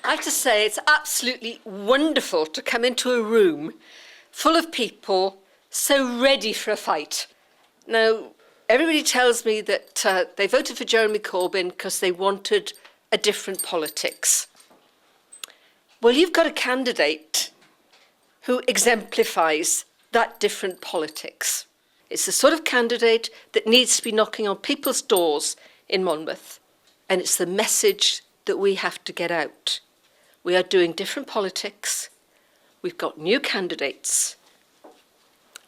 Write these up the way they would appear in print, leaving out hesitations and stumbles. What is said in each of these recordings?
I have to say it's absolutely wonderful to come into a room full of people so ready for a fight. Now, everybody tells me that they voted for Jeremy Corbyn because they wanted a different politics. Well, you've got a candidate who exemplifies that different politics. It's the sort of candidate that needs to be knocking on people's doors in Monmouth, and it's the message that we have to get out. We are doing different politics, we've got new candidates,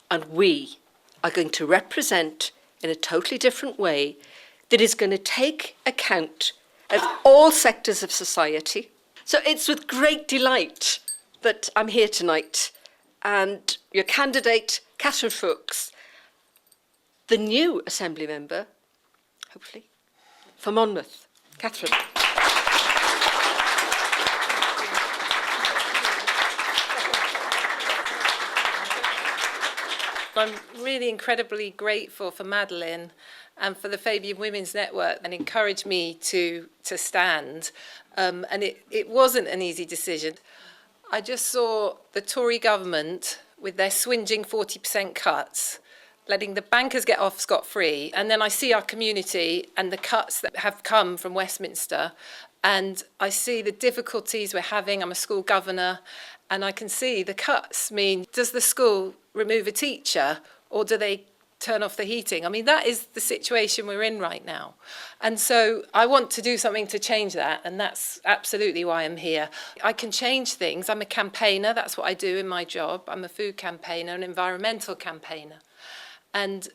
and we are going to represent in a totally different way that is going to take account of all sectors of society. So it's with great delight that I'm here tonight, and your candidate, Catherine Fookes, the new Assembly member, hopefully, for Monmouth. Catherine. I'm really incredibly grateful for Madeline and for the Fabian Women's Network and encouraged me to stand. And it wasn't an easy decision. I just saw the Tory government with their swinging 40% cuts, letting the bankers get off scot-free. And then I see our community and the cuts that have come from Westminster. And I see the difficulties we're having. I'm a school governor. And I can see the cuts mean, does the school remove a teacher or do they turn off the heating? I mean, that is the situation we're in right now. And so I want to do something to change that, and that's absolutely why I'm here. I can change things. I'm a campaigner. That's what I do in my job. I'm a food campaigner, an environmental campaigner. And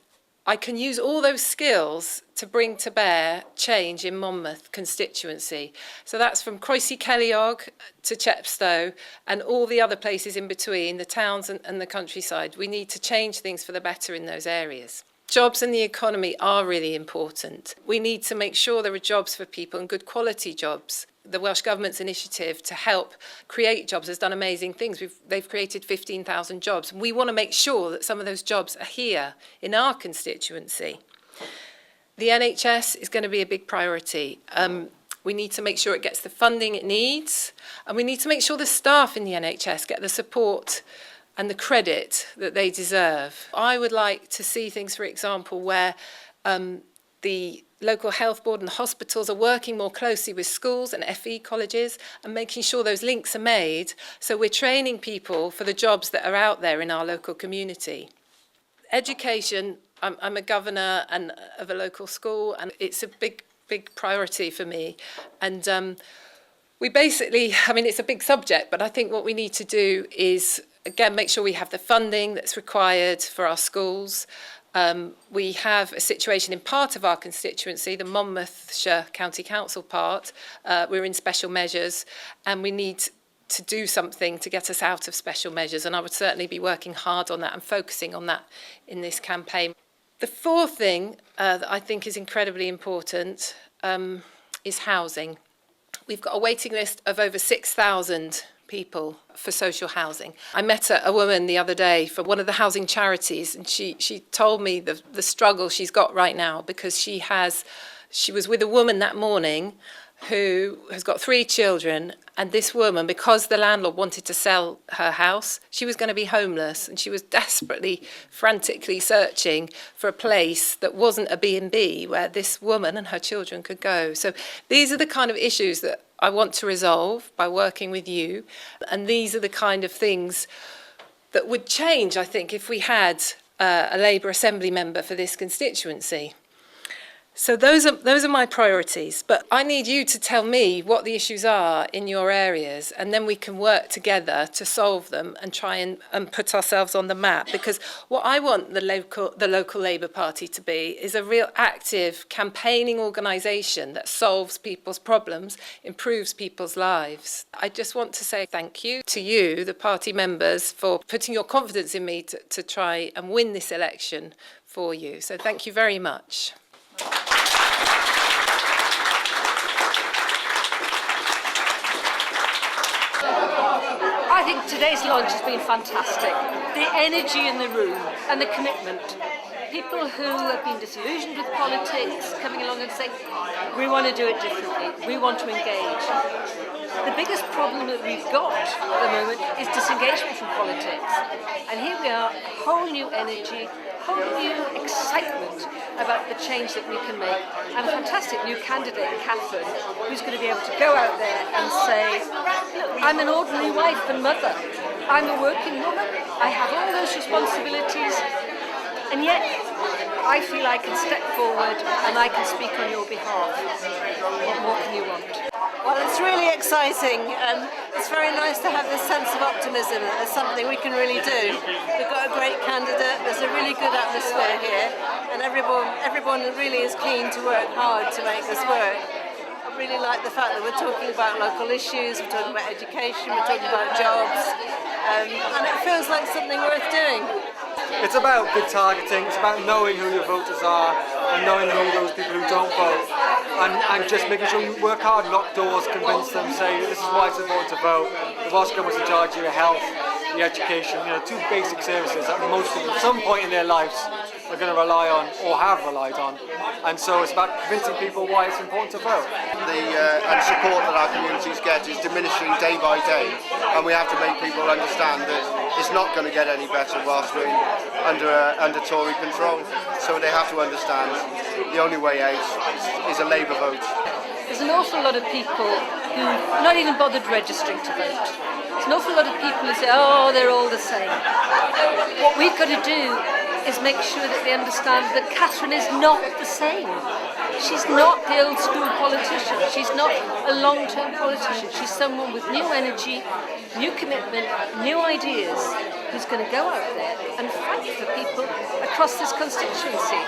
I can use all those skills to bring to bear change in Monmouth constituency. So that's from Croissy Kellyog to Chepstow and all the other places in between, the towns and the countryside. We need to change things for the better in those areas. Jobs and the economy are really important. We need to make sure there are jobs for people and good quality jobs. The Welsh Government's initiative to help create jobs has done amazing things. They've created 15,000 jobs. We want to make sure that some of those jobs are here in our constituency. The NHS is going to be a big priority. We need to make sure it gets the funding it needs, and we need to make sure the staff in the NHS get the support and the credit that they deserve. I would like to see things, for example, where the local health board and the hospitals are working more closely with schools and FE colleges and making sure those links are made so we're training people for the jobs that are out there in our local community. Education, I'm a governor and of a local school, and it's a big priority for me. And we basically, I mean, it's a big subject, but I think what we need to do is, again, make sure we have the funding that's required for our schools. We have a situation in part of our constituency, the Monmouthshire County Council part. We're in special measures, and we need to do something to get us out of special measures. And I would certainly be working hard on that and focusing on that in this campaign. The fourth thing that I think is incredibly important is housing. We've got a waiting list of over 6,000 people for social housing. I met a woman the other day from one of the housing charities, and she told me the struggle she's got right now because she was with a woman that morning who has got 3 children, and this woman, because the landlord wanted to sell her house, she was going to be homeless, and she was desperately, frantically searching for a place that wasn't a B&B where this woman and her children could go. So these are the kind of issues that I want to resolve by working with you, and these are the kind of things that would change, I think, if we had a Labour Assembly member for this constituency. So those are my priorities, but I need you to tell me what the issues are in your areas, and then we can work together to solve them and try and put ourselves on the map. Because what I want the local Labour Party to be is a real active campaigning organisation that solves people's problems, improves people's lives. I just want to say thank you to you, the party members, for putting your confidence in me to try and win this election for you. So thank you very much. I I think today's launch has been fantastic. The energy in the room and the commitment. People who have been disillusioned with politics coming along and saying, we want to do it differently, we want to engage. The biggest problem that we've got at the moment is disengagement from politics. And here we are, whole new energy, whole new excitement about the change that we can make. And a fantastic new candidate, Catherine, who's going to be able to go out there and say, look, I'm an ordinary wife and mother. I'm a working woman. I have all those responsibilities. And yet, I feel I can step forward and I can speak on your behalf. What more can you want? Well, it's really exciting. It's very nice to have this sense of optimism that there's something we can really do. We've got a great candidate, there's a really good atmosphere here, and everyone really is keen to work hard to make this work. I really like the fact that we're talking about local issues, we're talking about education, we're talking about jobs, and it feels like something worth doing. It's about good targeting, it's about knowing who your voters are and knowing who those people who don't vote, and just making sure you work hard, knock doors, convince them, say this is why it's important to vote. The Welsh Government's in charge of your health, the education, two basic services that most people at some point in their lives are going to rely on or have relied on, and so it's about convincing people why it's important to vote. The support that our communities get is diminishing day by day, and we have to make people understand that it's not going to get any better whilst we're under Tory control. So they have to understand the only way out is a Labour vote. There's an awful lot of people who are not even bothered registering to vote. There's an awful lot of people who say, oh, they're all the same. What we've got to do is make sure that they understand that Catherine is not the same. She's not the old school politician. She's not a long-term politician. She's someone with new energy, new commitment, new ideas, who's going to go out there and fight for people across this constituency.